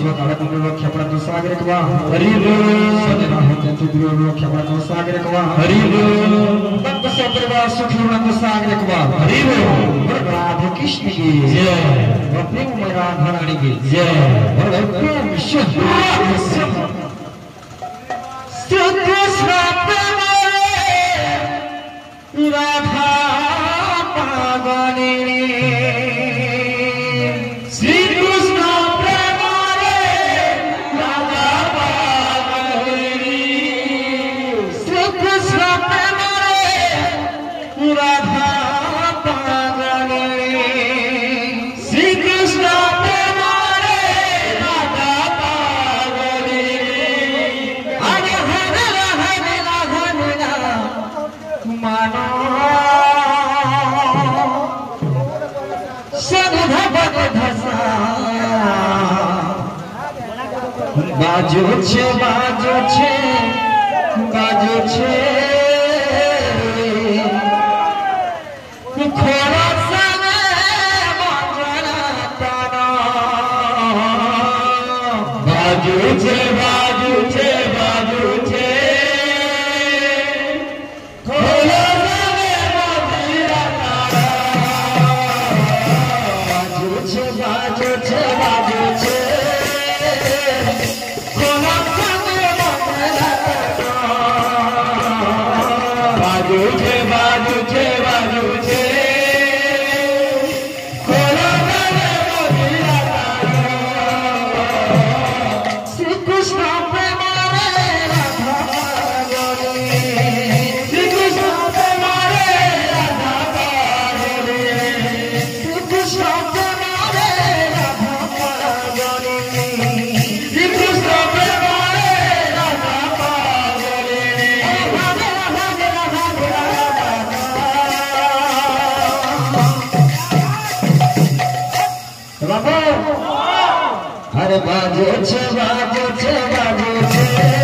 क्षपण सागर कवा हरि बोल सजना होते तुद्रो क्षपण सागर कवा हरि बोल भक्त सपरिवार सुखी रंग सागर कवा हरि बोल राधे कृष्ण की जय प्रेम राधा रानी की जय और प्रेम विश्व कृष्ण प्रेम राधा पावनी बाजू छे बाजू छे बाजू छे खोरा सने बाजना तारा बाजू छे बाजू छे बाजू छे खोरा सने बाजना तारा बाजू छे बाजू छे बाजू छे अरे बाजू छे बाजू छे बाजू छे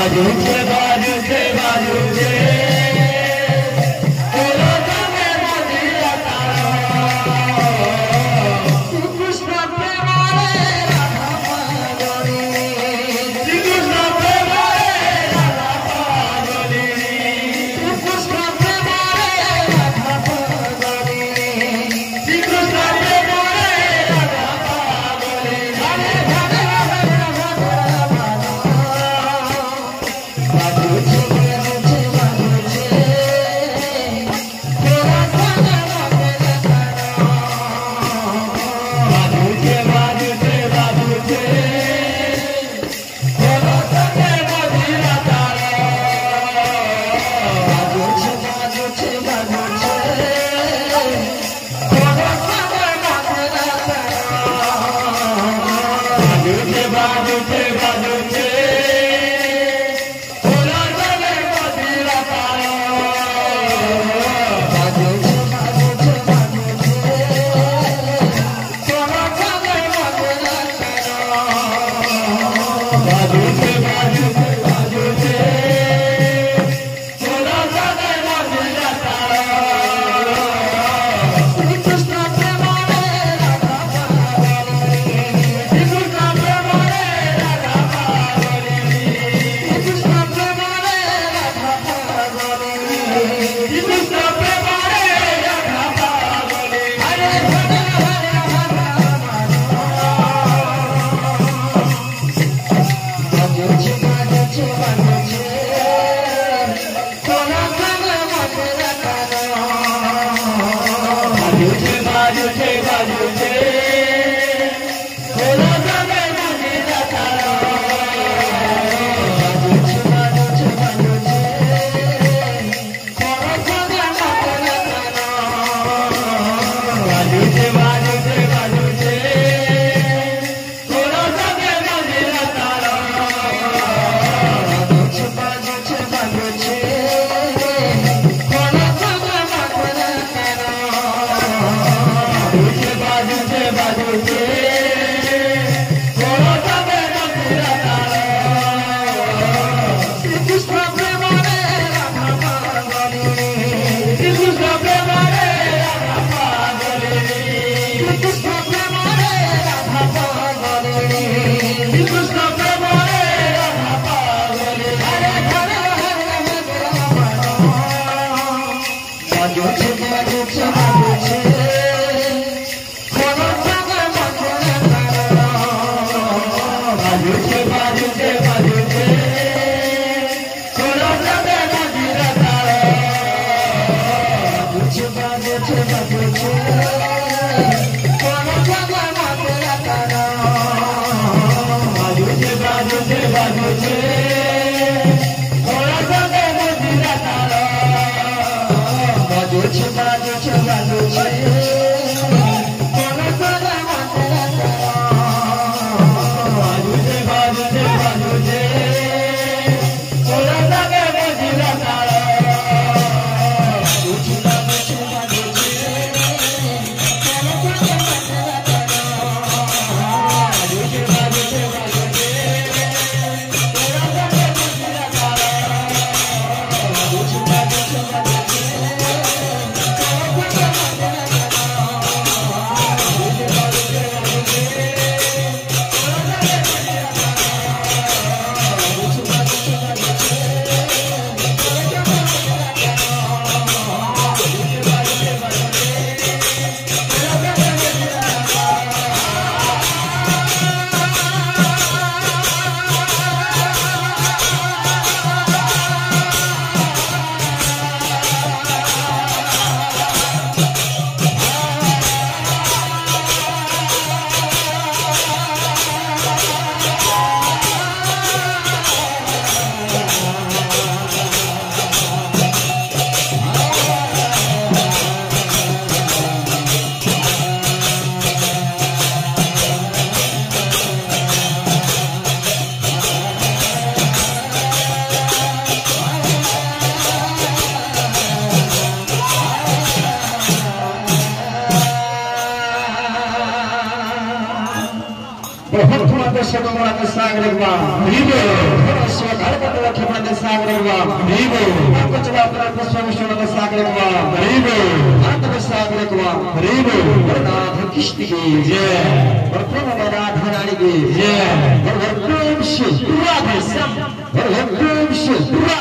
बाजू छे बाजू छे बाजू छे बाजू छे बाजू छे बाजू छे बाजू छे बाजू छे बाजू छे बाजूचे बाजूचे बाजूचे बहुत थोड़ा सोना के सागरवा रीबो सो घर का तो खेपा के सागरवा रीबो कुछ बात ना पुष्प सोना के सागरवा रीबो अंत में सागरवा रीबो नाथ कृष्ण की जय और प्रभु राधा रानी की जय और प्रेम से पूरा देश और प्रेम से पूरा